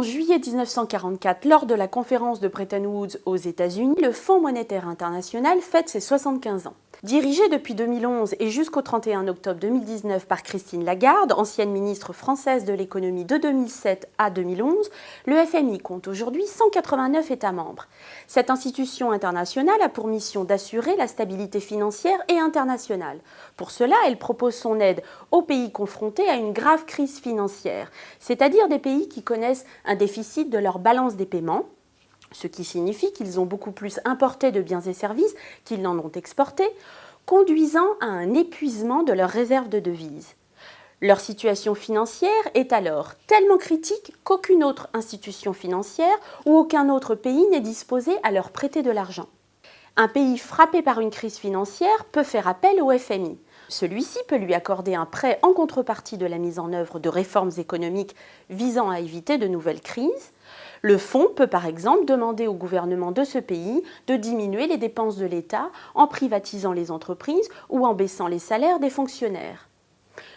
en juillet 1944 lors de la conférence de Bretton Woods aux États-Unis, le Fonds monétaire international fête ses 75 ans. Dirigé depuis 2011 et jusqu'au 31 octobre 2019 par Christine Lagarde, ancienne ministre française de l'économie de 2007 à 2011, le FMI compte aujourd'hui 189 États membres. Cette institution internationale a pour mission d'assurer la stabilité financière et internationale. Pour cela, elle propose son aide aux pays confrontés à une grave crise financière, c'est-à-dire des pays qui connaissent un déficit de leur balance des paiements, ce qui signifie qu'ils ont beaucoup plus importé de biens et services qu'ils n'en ont exporté, conduisant à un épuisement de leurs réserves de devises. Leur situation financière est alors tellement critique qu'aucune autre institution financière ou aucun autre pays n'est disposé à leur prêter de l'argent. Un pays frappé par une crise financière peut faire appel au FMI. Celui-ci peut lui accorder un prêt en contrepartie de la mise en œuvre de réformes économiques visant à éviter de nouvelles crises. Le fonds peut par exemple demander au gouvernement de ce pays de diminuer les dépenses de l'État en privatisant les entreprises ou en baissant les salaires des fonctionnaires.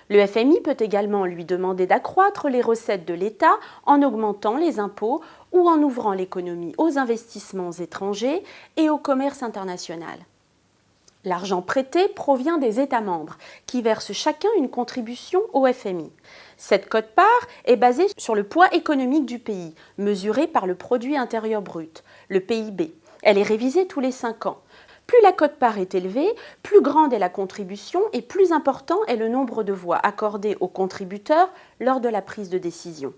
Le FMI peut également lui demander d'accroître les recettes de l'État en augmentant les impôts ou en ouvrant l'économie aux investissements étrangers et au commerce international. L'argent prêté provient des États membres, qui versent chacun une contribution au FMI. Cette quote-part est basée sur le poids économique du pays, mesuré par le produit intérieur brut, le PIB. Elle est révisée tous les 5 ans. Plus la quote-part est élevée, plus grande est la contribution et plus important est le nombre de voix accordées aux contributeurs lors de la prise de décision.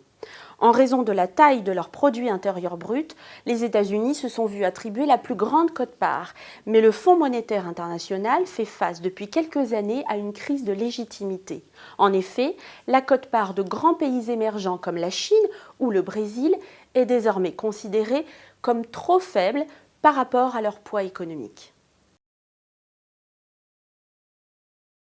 En raison de la taille de leur produit intérieur brut, les États-Unis se sont vus attribuer la plus grande quote-part, mais le Fonds monétaire international fait face depuis quelques années à une crise de légitimité. En effet, la quote-part de grands pays émergents comme la Chine ou le Brésil est désormais considérée comme trop faible par rapport à leur poids économique.